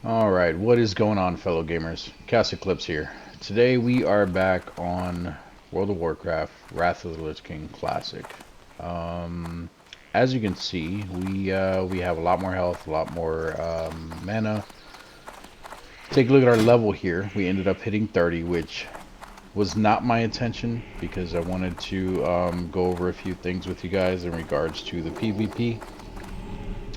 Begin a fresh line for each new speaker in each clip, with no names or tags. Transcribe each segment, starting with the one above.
Alright, what is going on, fellow gamers? ChaosEclipse here. Today we are back on World of Warcraft Wrath of the Lich King Classic. Um, as you can see, we have a lot more health, a lot more mana. Take a look at our level here. We ended up hitting 30, which was not my intention because I wanted to go over a few things with you guys in regards to the PvP.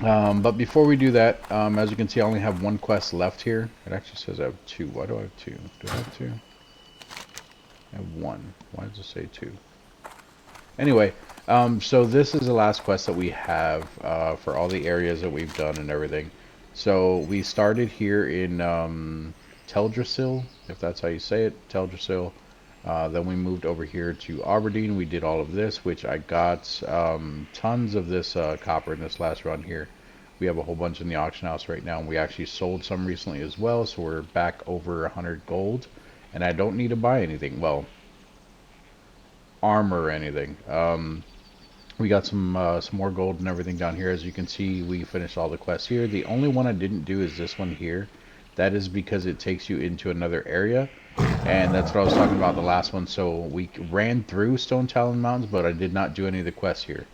But before we do that, as you can see, I only have one quest left here. It actually says I have two. Why do I have two? Do I have two? I have one. Why does it say two? Anyway, so this is the last quest that we have for all the areas that we've done and everything. So we started here in Teldrassil, if that's how you say it, Teldrassil. Then we moved over here to Aberdeen. We did all of this, which I got tons of this copper in this last run here. We have a whole bunch in the auction house right now, and we actually sold some recently as well, so we're back over 100 gold. And I don't need to buy anything. Well, armor or anything. We got some more gold and everything down here. As you can see, we finished all the quests here. The only one I didn't do is this one here. That is because it takes you into another area. And that's what I was talking about the last one. So we ran through Stone Talon Mountains, but I did not do any of the quests here.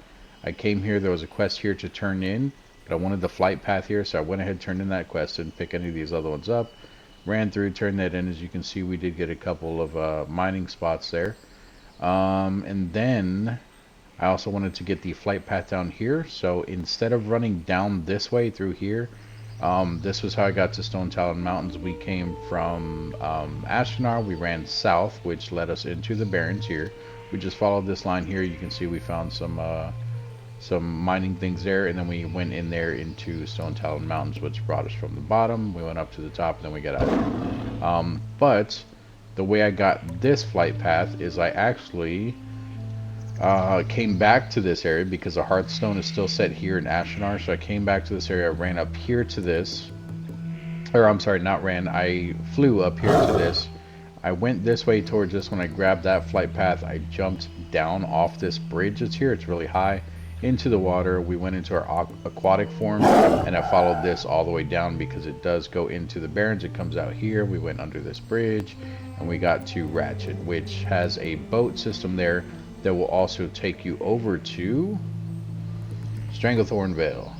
I came here, there was a quest here to turn in, but I wanted the flight path here, so I went ahead, turned in that quest, didn't pick any of these other ones up. Ran through, turned that in. As you can see, we did get a couple of mining spots there. And then I also wanted to get the flight path down here, so instead of running down this way through here, this was how I got to Stone Talon Mountains. We came from Ashtanar, we ran south, which led us into the Barrens here. We just followed this line here. You can see we found some mining things there, and then we went in there into Stone Talon Mountains, which brought us from the bottom. We went up to the top, and then we got out. But the way I got this flight path is I actually came back to this area because the Hearthstone is still set here in Ashtanar. So I came back to this area. I ran up here to this, or I'm sorry, not ran. I flew up here to this. I went this way towards this. When I grabbed that flight path, I jumped down off this bridge that's here. It's really high into the water. We went into our aquatic form, and I followed this all the way down because it does go into the Barrens. It comes out here. We went under this bridge, and we got to Ratchet, which has a boat system there that will also take you over to Stranglethorn Vale.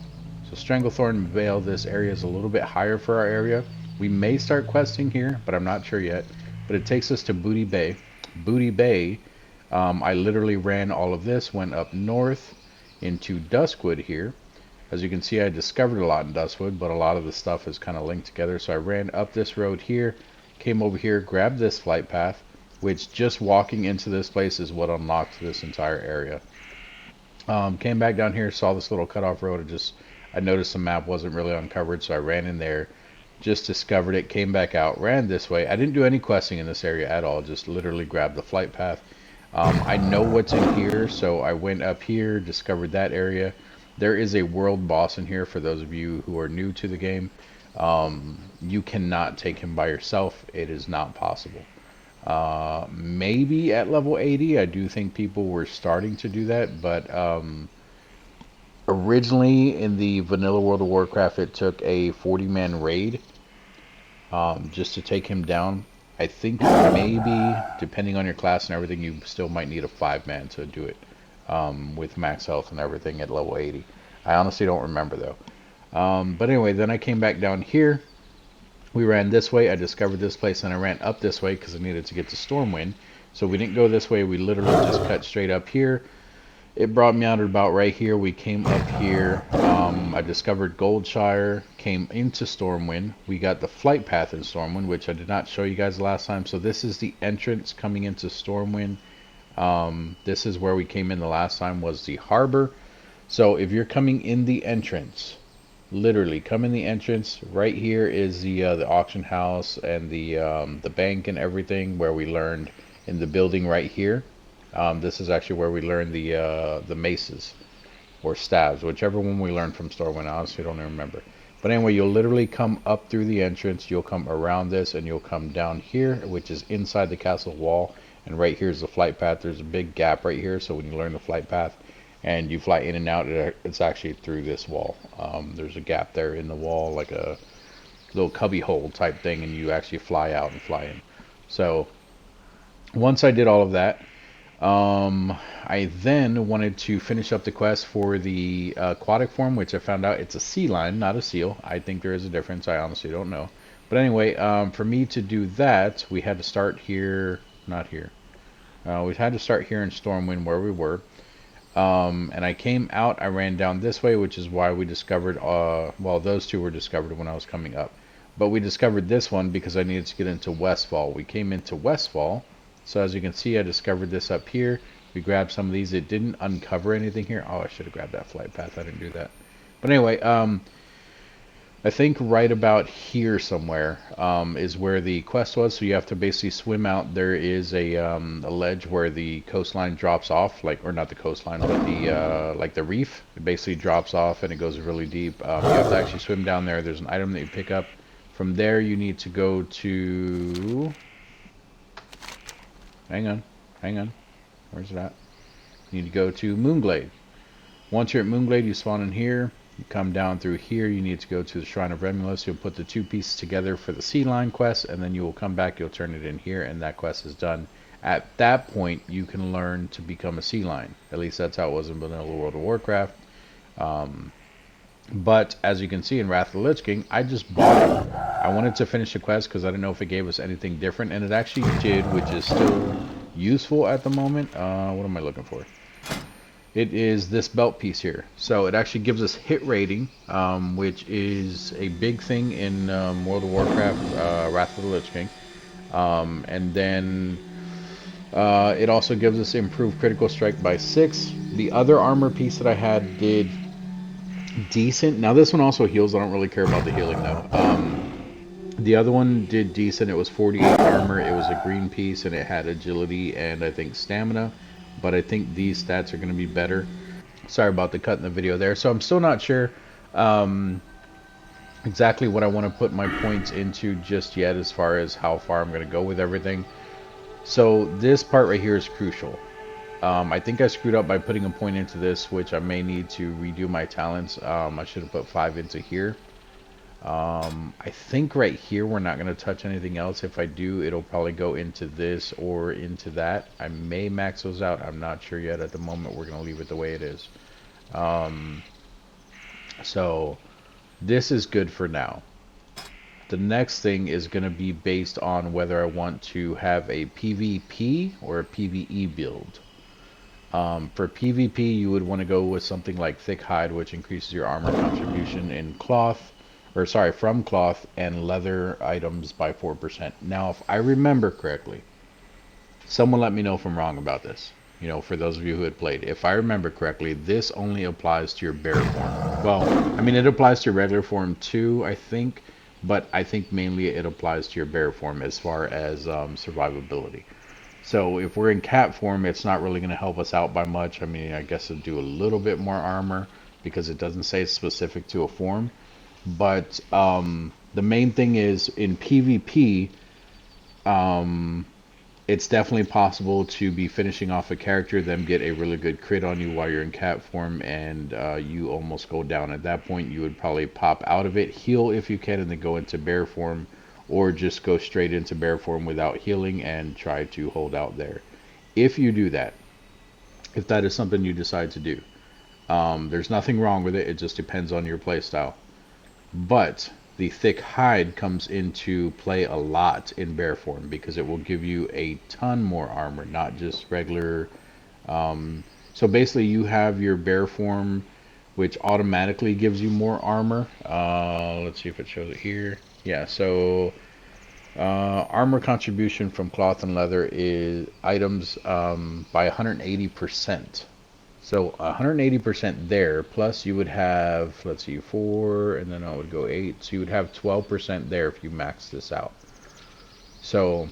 So Stranglethorn Vale, this area is a little bit higher for our area. We may start questing here, but I'm not sure yet. But it takes us to Booty Bay. Booty Bay, I literally ran all of this, went up north into Duskwood here. As you can see, I discovered a lot in Duskwood, but a lot of the stuff is kind of linked together. So I ran up this road here, came over here, grabbed this flight path, which just walking into this place is what unlocked this entire area. Came back down here, saw this little cutoff road. I noticed the map wasn't really uncovered, so I ran in there, just discovered it, came back out, ran this way. I didn't do any questing in this area at all, just literally grabbed the flight path. I know what's in here, so I went up here, discovered that area. There is a world boss in here for those of you who are new to the game. You cannot take him by yourself. It is not possible. Maybe at level 80, I do think people were starting to do that, but originally in the vanilla World of Warcraft, it took a 40-man raid just to take him down. I think maybe, depending on your class and everything, you still might need a 5-man to do it with max health and everything at level 80. I honestly don't remember though. But anyway, then I came back down here. We ran this way. I discovered this place, and I ran up this way because I needed to get to Stormwind. So we didn't go this way. We literally just cut straight up here. It brought me out at about right here. We came up here. I discovered Goldshire, came into Stormwind. We got the flight path in Stormwind, which I did not show you guys last time. So this is the entrance coming into Stormwind. This is where we came in the last time, was the harbor. So if you're coming in the entrance, literally come in the entrance. Right here is the auction house and the bank and everything, where we learned in the building right here. This is actually where we learned the maces or staves, whichever one we learned from Stormwind. I honestly don't even remember. But anyway, you'll literally come up through the entrance. You'll come around this, and you'll come down here, which is inside the castle wall. And right here is the flight path. There's a big gap right here. So when you learn the flight path, and you fly in and out, it's actually through this wall. There's a gap there in the wall, like little cubby hole type thing, and you actually fly out and fly in. So once I did all of that, I then wanted to finish up the quest for the aquatic form, which I found out it's a sea lion, not a seal. I think there is a difference. I honestly don't know. But anyway, for me to do that, we had to start here, not here. We had to start here in Stormwind where we were. And I came out, I ran down this way, which is why we discovered, well, those two were discovered when I was coming up. But we discovered this one because I needed to get into Westfall. We came into Westfall. So as you can see, I discovered this up here. We grabbed some of these. It didn't uncover anything here. Oh, I should have grabbed that flight path. I didn't do that. But anyway, I think right about here somewhere is where the quest was. So you have to basically swim out. There is a ledge where the coastline drops off, like, or not the coastline, but the like the reef. It basically drops off and it goes really deep. You have to actually swim down there. There's an item that you pick up. From there, you need to go to. Hang on, hang on. Where's it at? You need to go to Moonglade. Once you're at Moonglade, you spawn in here. You come down through here. You need to go to the Shrine of Remulus. You'll put the two pieces together for the Sea Lion quest, and then you will come back. You'll turn it in here, and that quest is done. At that point, you can learn to become a sea lion. At least that's how it was in Vanilla World of Warcraft. But as you can see in Wrath of the Lich King, I just bought it. I wanted to finish the quest because I didn't know if it gave us anything different, and it actually did, which is still useful at the moment. What am I looking for? It is this belt piece here. So it actually gives us hit rating, which is a big thing in World of Warcraft, Wrath of the Lich King. And then it also gives us improved critical strike by 6. The other armor piece that I had did decent. Now this one also heals. I don't really care about the healing though. The other one did decent. It was 48 armor. It was a green piece and it had agility and I think stamina. But I think these stats are going to be better. Sorry about the cut in the video there. So I'm still not sure exactly what I want to put my points into just yet as far as how far I'm going to go with everything. So this part right here is crucial. I think I screwed up by putting a point into this, which I may need to redo my talents. I should have put 5 into here. I think right here we're not going to touch anything else. If I do, it'll probably go into this or into that. I may max those out. I'm not sure yet. At the moment, we're going to leave it the way it is. So this is good for now. The next thing is going to be based on whether I want to have a PvP or a PvE build. For PvP, you would want to go with something like Thick Hide, which increases your armor contribution in cloth, or sorry, from cloth and leather items by 4%. Now, if I remember correctly, someone let me know if I'm wrong about this. You know, for those of you who had played, if I remember correctly, this only applies to your bear form. Well, I mean, it applies to your regular form too, I think, but I think mainly it applies to your bear form as far as survivability. So if we're in cat form, it's not really going to help us out by much. I mean, I guess it'll do a little bit more armor because it doesn't say it's specific to a form. But the main thing is in PvP, it's definitely possible to be finishing off a character, then get a really good crit on you while you're in cat form, and you almost go down. At that point, you would probably pop out of it, heal if you can, and then go into bear form, or just go straight into bear form without healing and try to hold out there. If you do that, if that is something you decide to do, there's nothing wrong with it. It just depends on your playstyle. But the Thick Hide comes into play a lot in bear form because it will give you a ton more armor, not just regular. So basically you have your bear form, which automatically gives you more armor. Let's see if it shows it here. Yeah, so armor contribution from cloth and leather is items by 180%. So 180% there, plus you would have, let's see, 4, and then I would go 8. So you would have 12% there if you max this out. So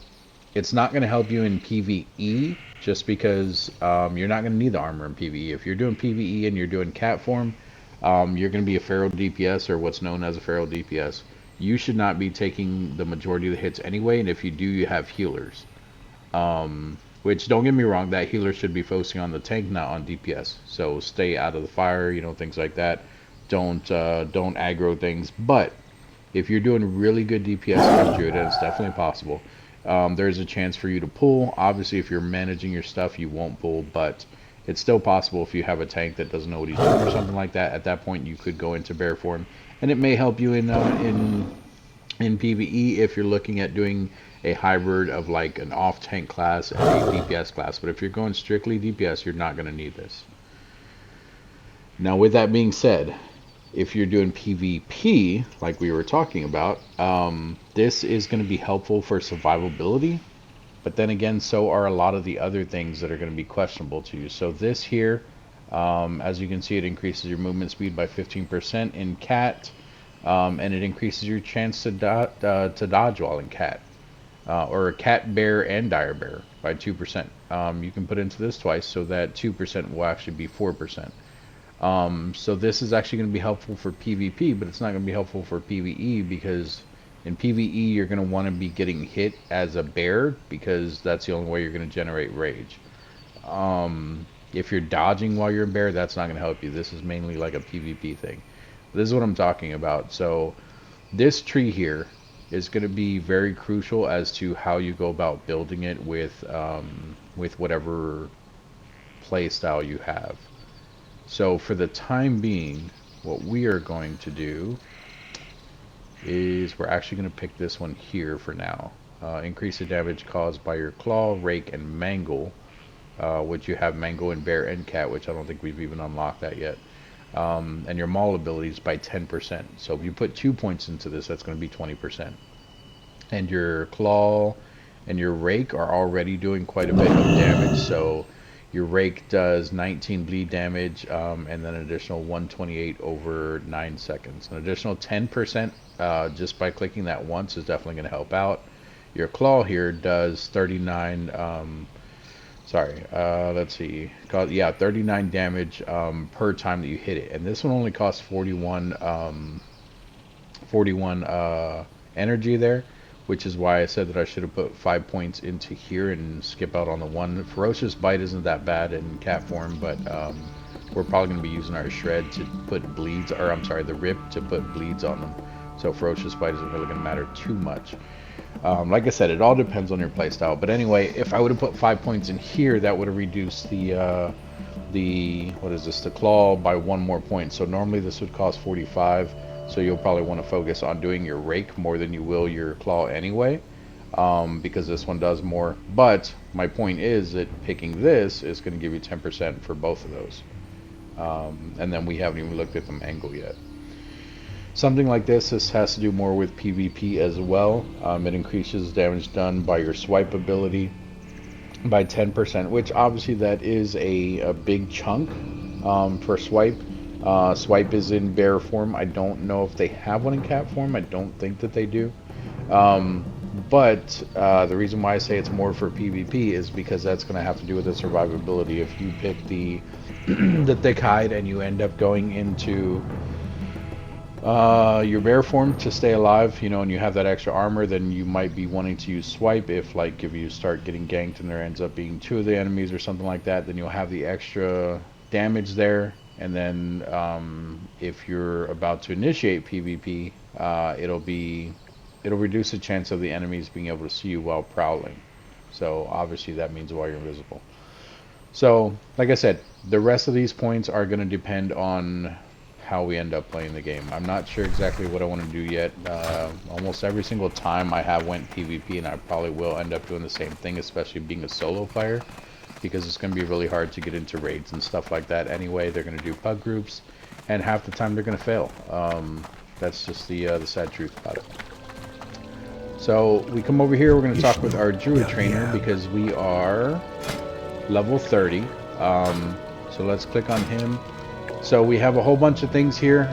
it's not going to help you in PvE just because you're not going to need the armor in PvE. If you're doing PvE and you're doing cat form, you're going to be a feral DPS, or what's known as a feral DPS. You should not be taking the majority of the hits anyway, and if you do, you have healers. Which, don't get me wrong, that healer should be focusing on the tank, not on DPS. So stay out of the fire, you know, things like that. Don't aggro things. But If you're doing really good DPS with Druid, and it's definitely possible, there's a chance for you to pull. Obviously, if you're managing your stuff, you won't pull, but it's still possible if you have a tank that doesn't know what he's doing or something like that. At that point, you could go into bear form, and it may help you in PvE if you're looking at doing a hybrid of like an off tank class and a DPS class. But if you're going strictly DPS, you're not going to need this. Now, with that being said, if you're doing PvP, like we were talking about, this is going to be helpful for survivability. But then again, so are a lot of the other things that are going to be questionable to you. So this here, as you can see, it increases your movement speed by 15% in cat, and it increases your chance to dodge while in cat, or cat, bear, and dire bear by 2%. You can put into this twice, so that 2% will actually be 4%. So this is actually going to be helpful for PvP, but it's not going to be helpful for PvE, because in PvE you're going to want to be getting hit as a bear, because that's the only way you're going to generate rage. If you're dodging while you're a bear, that's not going to help you. This is mainly like a PvP thing. This is what I'm talking about. So this tree here is going to be very crucial as to how you go about building it with whatever play style you have. So for the time being, what we are going to do is we're actually going to pick this one here for now. Increase the damage caused by your claw, rake, and mangle, which you have mangle in bear and cat, which I don't think we've even unlocked that yet. And your maul abilities by 10%. So if you put 2 points into this, that's going to be 20%. And your claw and your rake are already doing quite a bit of damage. So your rake does 19 bleed damage, and then an additional 128 over 9 seconds. An additional 10% just by clicking that once is definitely going to help out. Your claw here does 39, let's see, 39 damage per time that you hit it. And this one only costs 41 energy there, which is why I said that I should have put 5 points into here and skip out on the one. Ferocious Bite isn't that bad in cat form, but we're probably going to be using our shred to put bleeds, or I'm sorry, the rip to put bleeds on them. So Ferocious Bite isn't really going to matter too much. Like I said, it all depends on your playstyle. But anyway, if I would have put 5 points in here, that would have reduced the claw by 1 more point. So normally this would cost 45. So you'll probably want to focus on doing your rake more than you will your claw anyway, because this one does more. But my point is that picking this is going to give you 10% for both of those. And then we haven't even looked at the mangle yet. Something like this has to do more with PvP as well. It increases damage done by your swipe ability by 10%, which obviously that is a big chunk for swipe. Swipe is in bear form. I don't know if they have one in cat form. I don't think that they do. But the reason why I say it's more for PvP is because that's going to have to do with the survivability. If you pick the the thick hide and you end up going into your bear form to stay alive, you know, and you have that extra armor, then you might be wanting to use swipe. If you start getting ganked and there ends up being 2 of the enemies or something like that, then you'll have the extra damage there. And then if you're about to initiate PvP, it'll reduce the chance of the enemies being able to see you while prowling. So obviously that means while you're invisible. So like I said, the rest of these points are going to depend on how we end up playing the game. I'm not sure exactly what I want to do yet. Almost every single time I have went PvP, and I probably will end up doing the same thing, especially being a solo player, because it's going to be really hard to get into raids and stuff like that anyway. They're going to do pug groups, and half the time they're going to fail. That's just the sad truth about it. So we come over here, we're going to talk with our druid trainer, because we are level 30. So let's click on him. So we have a whole bunch of things here.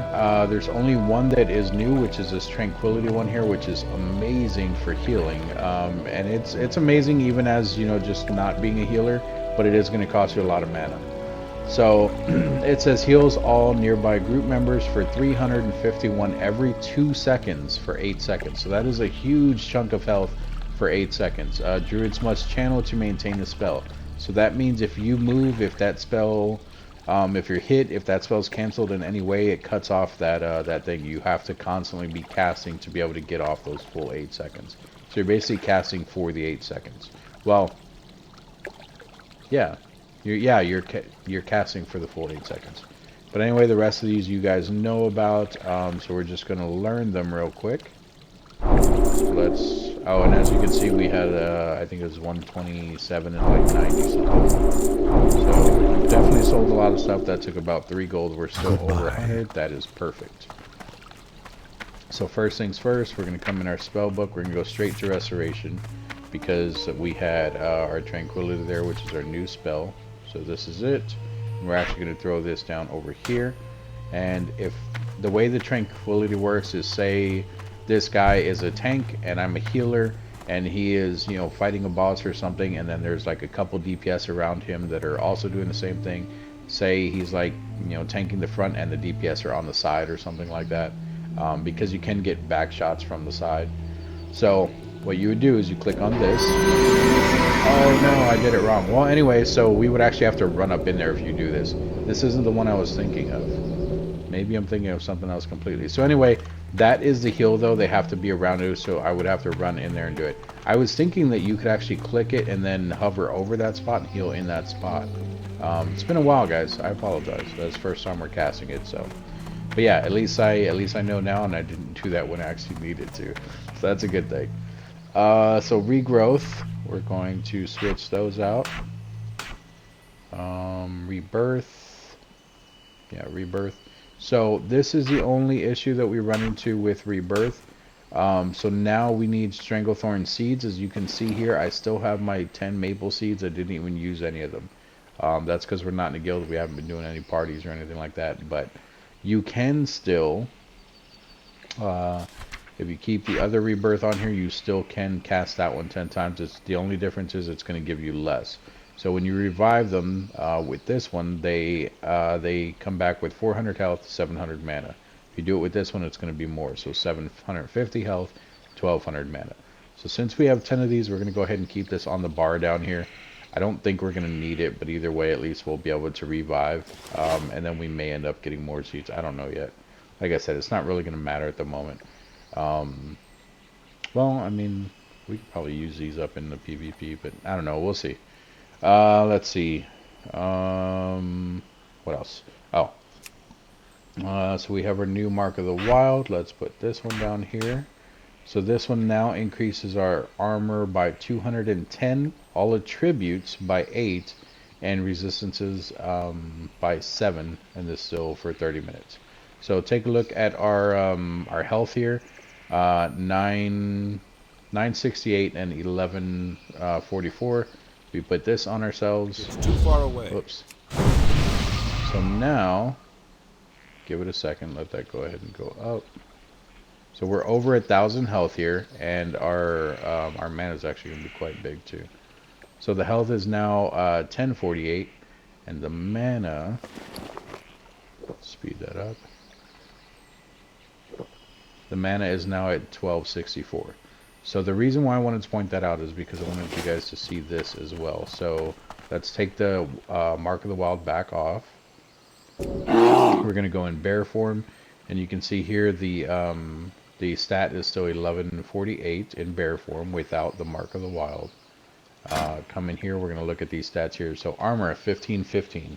There's only one that is new, which is this tranquility one here, which is amazing for healing. And it's amazing even as, you know, just not being a healer, but it is going to cost you a lot of mana. So it says heals all nearby group members for 351 every 2 seconds for 8 seconds. So that is a huge chunk of health for 8 seconds. Druids must channel to maintain the spell. So that means if you move, if that spell If you're hit, if that spell's canceled in any way, it cuts off that thing. You have to constantly be casting to be able to get off those full 8 seconds. So you're basically casting for the 8 seconds. Well, yeah, you're casting for the full 8 seconds. But anyway, the rest of these you guys know about, so we're just gonna learn them real quick. Let's. Oh, and as you can see, we had I think it was 127 and like 90 something. So definitely sold a lot of stuff. That took about 3 gold. We're still over 100. That is perfect. So first things first, we're gonna come in our spell book. We're gonna go straight to restoration because we had our tranquility there, which is our new spell. So this is it. We're actually gonna throw this down over here. And if the way the tranquility works is, say this guy is a tank and I'm a healer and he is, you know, fighting a boss or something, and then there's like a couple DPS around him that are also doing the same thing. Say he's like, you know, tanking the front and the DPS are on the side or something like that, because you can get back shots from the side. So what you would do is you click on this. Oh no, I did it wrong. Well, anyway, so we would actually have to run up in there if you do this. This isn't the one I was thinking of. Maybe I'm thinking of something else completely. So anyway, that is the heal though. They have to be around it, so I would have to run in there and do it. I was thinking that you could actually click it and then hover over that spot and heal in that spot. It's been a while, guys. I apologize. That's the first time we're casting it, so. But yeah, at least I know now, and I didn't do that when I actually needed to. So that's a good thing. So regrowth, we're going to switch those out. Rebirth. Yeah, rebirth. So this is the only issue that we run into with rebirth. So now we need Stranglethorn seeds. As you can see here, I still have my 10 maple seeds. I didn't even use any of them. That's because we're not in a guild. We haven't been doing any parties or anything like that. But you can still, if you keep the other rebirth on here, you still can cast that one 10 times. It's the only difference is it's going to give you less. So when you revive them with this one, they come back with 400 health, 700 mana. If you do it with this one, it's going to be more. So 750 health, 1200 mana. So since we have 10 of these, we're going to go ahead and keep this on the bar down here. I don't think we're going to need it, but either way, at least we'll be able to revive. And then we may end up getting more seeds. I don't know yet. Like I said, it's not really going to matter at the moment. Well, I mean, we could probably use these up in the PvP, but I don't know. We'll see. Let's see. What else? Oh. So we have our new Mark of the Wild. Let's put this one down here. So this one now increases our armor by 210, all attributes by 8, and resistances by 7, and this still for 30 minutes. So take a look at our health here. 968 and 1144. We put this on ourselves.
It's too far away.
Whoops. So now, give it a second. Let that go ahead and go up. So we're over 1,000 health here, and our mana is actually going to be quite big too. So the health is now 1048, and the mana. Let's speed that up. The mana is now at 1264. So the reason why I wanted to point that out is because I wanted you guys to see this as well. So let's take the Mark of the Wild back off. We're going to go in bear form, and you can see here the stat is still 1148 in bear form without the Mark of the Wild. Come in here, we're going to look at these stats here. So armor at 1515.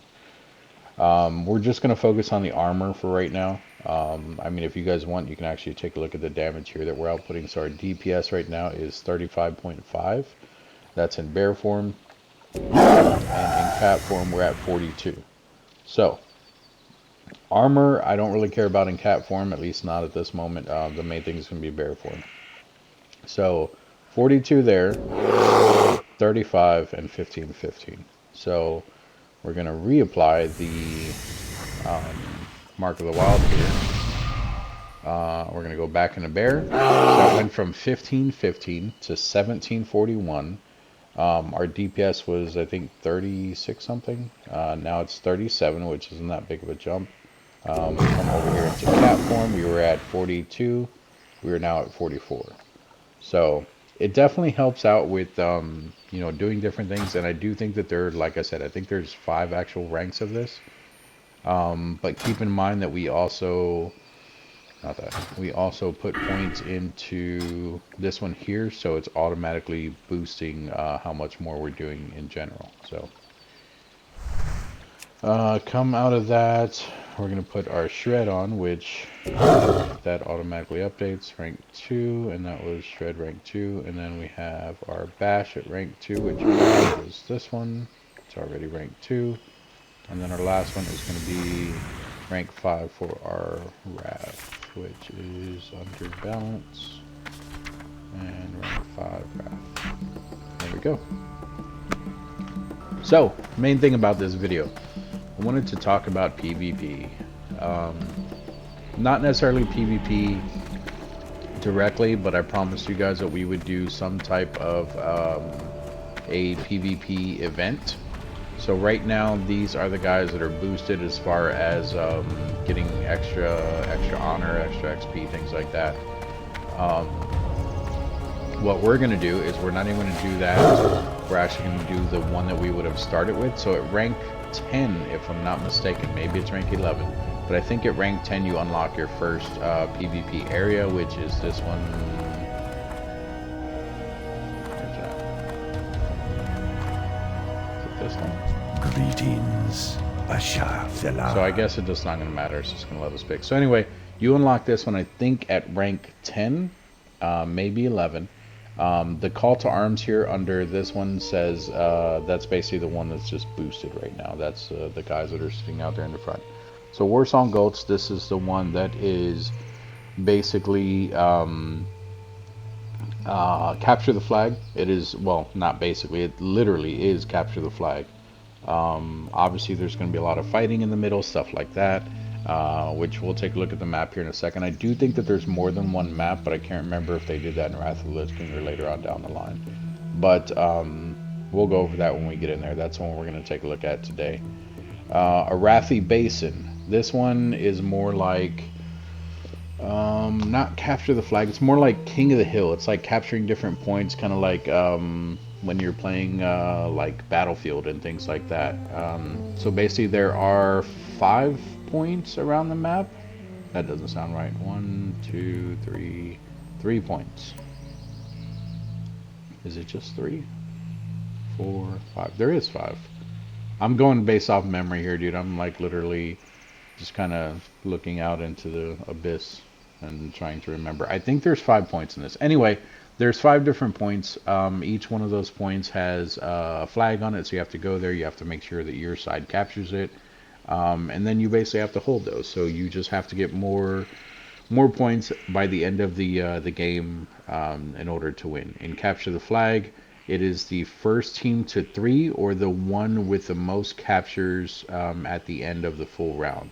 We're just going to focus on the armor for right now. I mean, if you guys want, you can actually take a look at the damage here that we're outputting. So our DPS right now is 35.5. That's in bear form. And in cat form, we're at 42. So, armor, I don't really care about in cat form, at least not at this moment. The main thing is going to be bear form. So, 42 there, 35, and 1515. So, we're going to reapply the Mark of the Wild here. We're going to go back into bear. So that went from 1515 to 1741. Our DPS was, I think, 36 something. Now it's 37, which isn't that big of a jump. Come over here into cat form. We were at 42. We are now at 44. So it definitely helps out with, you know, doing different things. And I do think that there, like I said, I think there's 5 actual ranks of this. But keep in mind that we also, not that, we also put points into this one here, so it's automatically boosting how much more we're doing in general. So come out of that, we're going to put our shred on, which that automatically updates rank 2, and that was shred rank 2. And then we have our bash at rank 2, which is this one. It's already rank 2. And then our last one is going to be rank 5 for our wrath, which is under balance and rank 5 wrath. There we go. So, main thing about this video, I wanted to talk about PvP. Not necessarily PvP directly, but I promised you guys that we would do some type of a PvP event. So right now, these are the guys that are boosted as far as getting extra honor, extra XP, things like that. What we're going to do is we're not even going to do that. We're actually going to do the one that we would have started with. So at rank 10, if I'm not mistaken, maybe it's rank 11, but I think at rank 10 you unlock your first PvP area, which is this one. This one.
Greetings, Bashar Fela.
So I guess it's just not going to matter. It's just going to let us pick. So anyway, you unlock this one, I think, at rank 10, maybe 11. The call to arms here under this one says that's basically the one that's just boosted right now. That's the guys that are sitting out there in the front. So Warsong Gulch, this is the one that is basically capture the flag. It is, well, not basically, it literally is capture the flag. Obviously there's going to be a lot of fighting in the middle, stuff like that, which we'll take a look at the map here in a second. I do think that there's more than one map, but I can't remember if they did that in Wrath of the Lich King or later on down the line. But we'll go over that when we get in there. That's the one we're going to take a look at today. Arathi Basin. This one is more like not capture the flag, it's more like King of the Hill. It's like capturing different points, kind of like when you're playing like Battlefield and things like that. So basically there are 5 points around the map. That doesn't sound right. 1, 2, 3, 3 points. Is it just 3, 4, 5? There is 5. I'm going based off memory here, dude. I'm like literally just kind of looking out into the abyss and trying to remember. I think there's 5 points in this. Anyway, there's 5 different points. Each one of those points has a flag on it, so you have to go there. You have to make sure that your side captures it, and then you basically have to hold those. So you just have to get more points by the end of the game in order to win. In Capture the Flag, it is the first team to 3 or the one with the most captures at the end of the full round.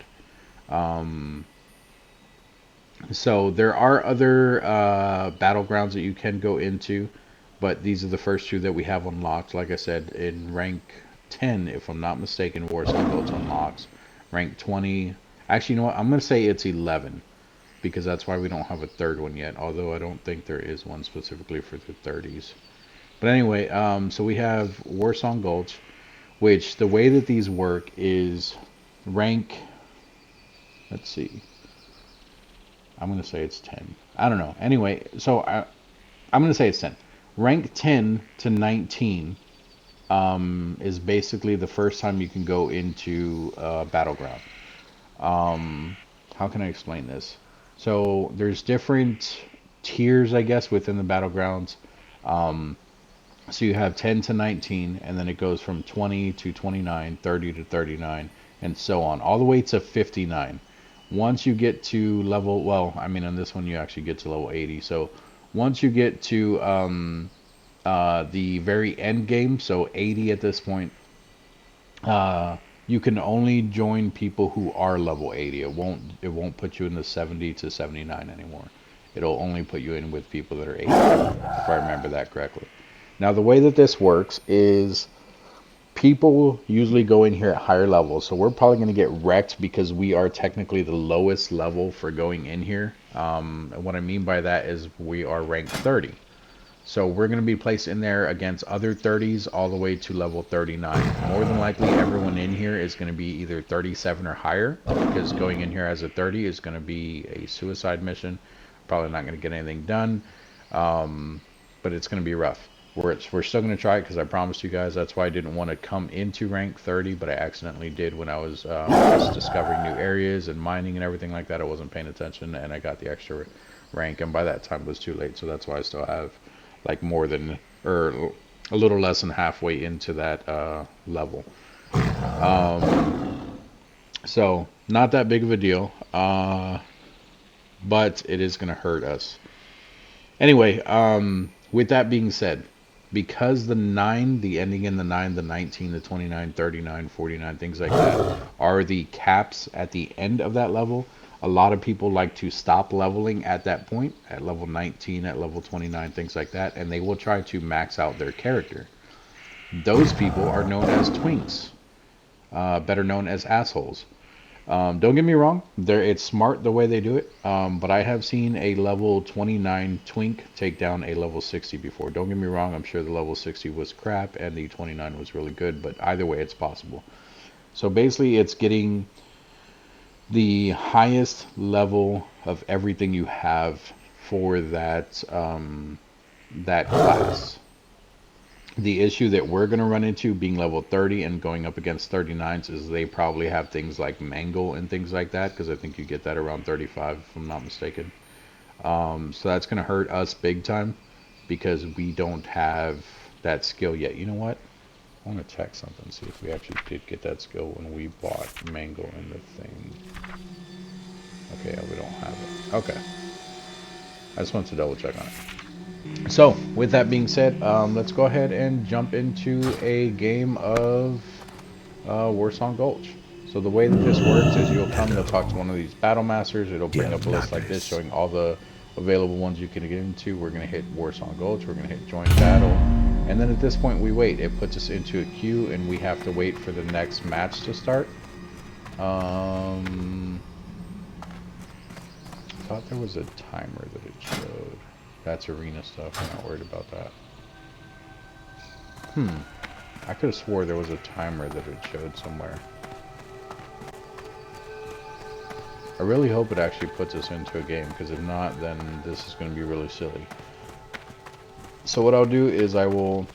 So there are other battlegrounds that you can go into, but these are the first 2 that we have unlocked. Like I said, in rank 10, if I'm not mistaken, Warsong Gulch unlocks. Rank 20, actually, you know what? I'm going to say it's 11, because that's why we don't have a third one yet, although I don't think there is one specifically for the 30s. But anyway, so we have Warsong Gulch, which the way that these work is rank, let's see, I'm going to say it's 10. I don't know. Anyway, so I'm going to say it's 10. Rank 10 to 19 is basically the first time you can go into Battleground. How can I explain this? So there's different tiers, I guess, within the Battlegrounds. So you have 10 to 19, and then it goes from 20 to 29, 30 to 39, and so on, all the way to 59. Once you get to level, well, I mean, on this one you actually get to level 80. So once you get to the very end game, so 80 at this point, you can only join people who are level 80. It won't put you in the 70 to 79 anymore. It'll only put you in with people that are 80, if I remember that correctly. Now, the way that this works is people usually go in here at higher levels. So we're probably going to get wrecked because we are technically the lowest level for going in here. And what I mean by that is we are ranked 30. So we're going to be placed in there against other 30s all the way to level 39. More than likely, everyone in here is going to be either 37 or higher, because going in here as a 30 is going to be a suicide mission. Probably not going to get anything done, but it's going to be rough. We're still going to try it because I promised you guys. That's why I didn't want to come into rank 30, but I accidentally did when I was just discovering new areas and mining and everything like that. I wasn't paying attention, and I got the extra rank, and by that time it was too late. So that's why I still have like more than, or a little less than halfway into that level. So not that big of a deal, but it is going to hurt us. Anyway, with that being said, because the 9, the ending in the 9, the 19, the 29, 39, 49, things like that are the caps at the end of that level, a lot of people like to stop leveling at that point, at level 19, at level 29, things like that, and they will try to max out their character. Those people are known as twinks, better known as assholes. Don't get me wrong, it's smart the way they do it, but I have seen a level 29 twink take down a level 60 before. Don't get me wrong, I'm sure the level 60 was crap and the 29 was really good, but either way it's possible. So basically it's getting the highest level of everything you have for that that class. The issue that we're going to run into being level 30 and going up against 39s is they probably have things like mangle and things like that, because I think you get that around 35 if I'm not mistaken. So that's going to hurt us big time because we don't have that skill yet. You know what? I want to check something, see if we actually did get that skill when we bought mangle in the thing. Okay, yeah, we don't have it. Okay. I just want to double check on it. So, with that being said, let's go ahead and jump into a game of Warsong Gulch. So the way that this works is you'll come, you'll talk to one of these battle masters, it'll bring up a list like this showing all the available ones you can get into. We're going to hit Warsong Gulch, we're going to hit Join Battle, and then at this point we wait. It puts us into a queue and we have to wait for the next match to start. I thought there was a timer that it showed. That's arena stuff, I'm not worried about that. I could have swore there was a timer that it showed somewhere. I really hope it actually puts us into a game, because if not, then this is going to be really silly. So what I'll do is I will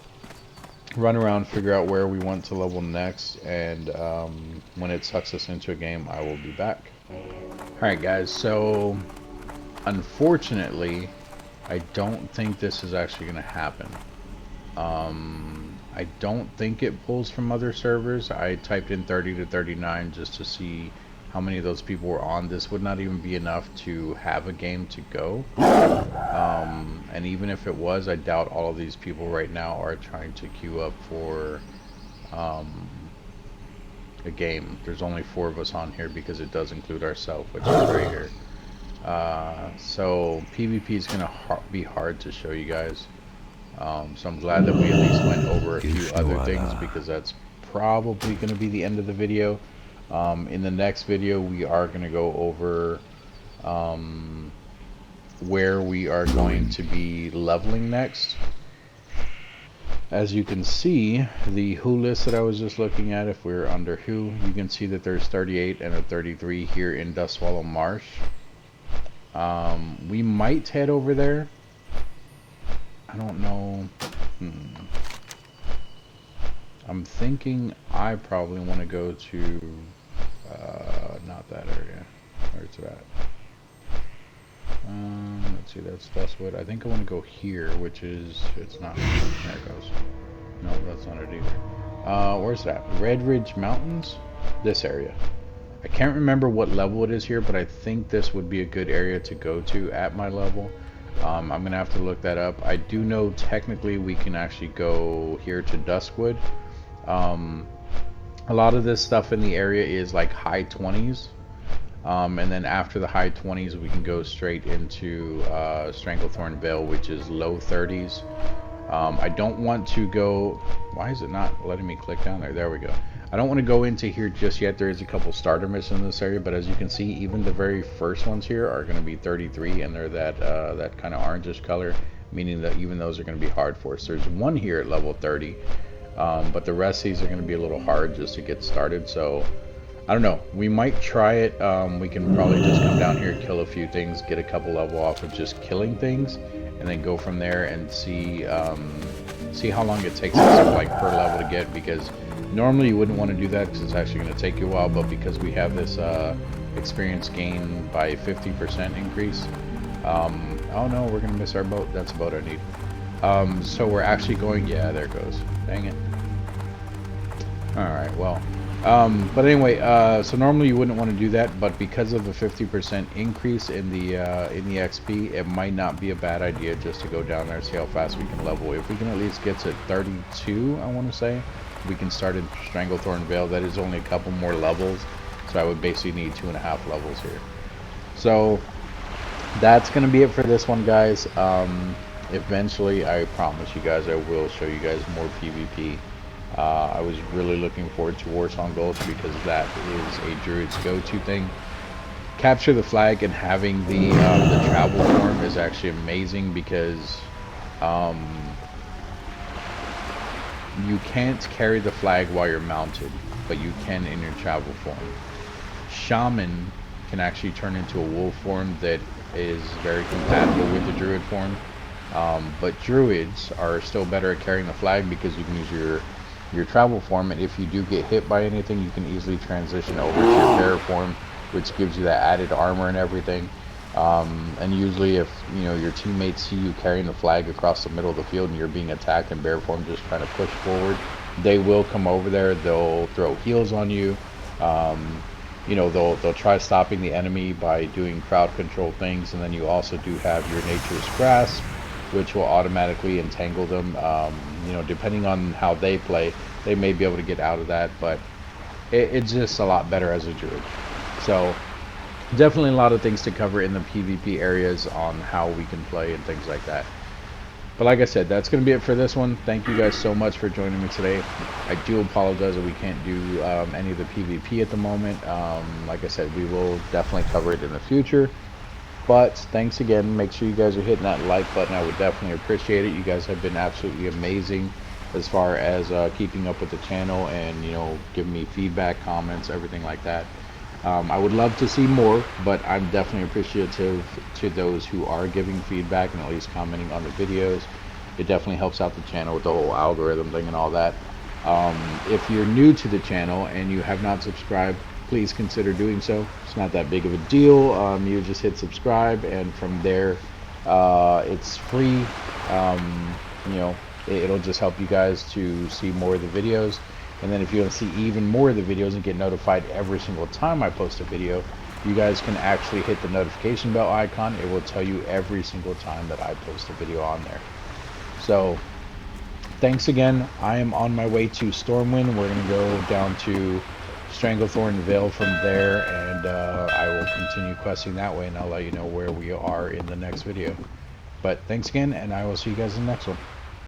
run around, figure out where we want to level next, and when it sucks us into a game, I will be back. Alright guys, so unfortunately, I don't think this is actually going to happen. I don't think it pulls from other servers. I typed in 30 to 39 just to see how many of those people were on. This would not even be enough to have a game to go. And even if it was, I doubt all of these people right now are trying to queue up for a game. There's only 4 of us on here because it does include ourselves, which is right here. So PvP is going to be hard to show you guys. So I'm glad that we at least went over a few other things, because that's probably going to be the end of the video. In the next video we are going to go over where we are going to be leveling next. As you can see, the who list that I was just looking at, if we're under who, you can see that there's 38 and a 33 here in Dustswallow Marsh. We might head over there. I don't know. I'm thinking I probably want to go to not that area. Where's it at? Let's see, that's Dustwood. I think I want to go here, which is, it's not, there it goes. No, that's not it either. Where's that? Red Ridge Mountains? This area. I can't remember what level it is here, but I think this would be a good area to go to at my level. I'm going to have to look that up. I do know technically we can actually go here to Duskwood. A lot of this stuff in the area is like high 20s. And then after the high 20s, we can go straight into Stranglethorn Vale, which is low 30s. I don't want to go... Why is it not letting me click down there? There we go. I don't want to go into here just yet. There is a couple starter missions in this area, but as you can see, even the very first ones here are going to be 33, and they're that that kind of orangish color. meaning that even those are going to be hard for us. There's one here at level 30, but the rest of these are going to be a little hard just to get started. So I don't know. We might try it. We can probably just come down here, kill a few things, get a couple level off of just killing things, and then go from there and see how long it takes us like per level to get. Because normally you wouldn't want to do that because it's actually going to take you a while. But because we have this experience gain by 50% increase. Oh no, we're gonna miss our boat. That's a boat I need. So we're actually going. Yeah, there it goes. Dang it. All right. Well. But anyway, so normally you wouldn't want to do that, but because of the 50% increase in the XP, it might not be a bad idea just to go down there and see how fast we can level. If we can at least get to 32, I want to say, we can start in Stranglethorn Vale. That is only a couple more levels, so I would basically need 2.5 levels here. So that's gonna be it for this one, guys. Eventually, I promise you guys, I will show you guys more PvP. I was really looking forward to Warsong Gulch because that is a druid's go-to thing. Capture the flag and having the travel form is actually amazing because you can't carry the flag while you're mounted, but you can in your travel form. Shaman can actually turn into a wolf form that is very compatible with the druid form, but druids are still better at carrying the flag because you can use your travel form, and if you do get hit by anything, you can easily transition over to your bearer form, which gives you that added armor and everything. And usually if your teammates see you carrying the flag across the middle of the field and you're being attacked in bear form just trying to push forward, they will come over there. They'll throw heals on you. They'll try stopping the enemy by doing crowd control things, and then you also do have your Nature's Grasp, which will automatically entangle them. Depending on how they play, they may be able to get out of that, but it's just a lot better as a druid. So definitely a lot of things to cover in the PvP areas on how we can play and things like that. But like I said, that's going to be it for this one. Thank you guys so much for joining me today. I do apologize that we can't do any of the PvP at the moment. Like I said, we will definitely cover it in the future. But thanks again. Make sure you guys are hitting that like button. I would definitely appreciate it. You guys have been absolutely amazing as far as keeping up with the channel and giving me feedback, comments, everything like that. I would love to see more, but I'm definitely appreciative to those who are giving feedback and at least commenting on the videos. It definitely helps out the channel with the whole algorithm thing and all that. If you're new to the channel and you have not subscribed, please consider doing so. It's not that big of a deal. You just hit subscribe, and from there it's free. It'll just help you guys to see more of the videos. And then if you want to see even more of the videos and get notified every single time I post a video, you guys can actually hit the notification bell icon. It will tell you every single time that I post a video on there. So thanks again. I am on my way to Stormwind. We're going to go down to Stranglethorn Vale from there, and I will continue questing that way, and I'll let you know where we are in the next video. But thanks again, and I will see you guys in the next one.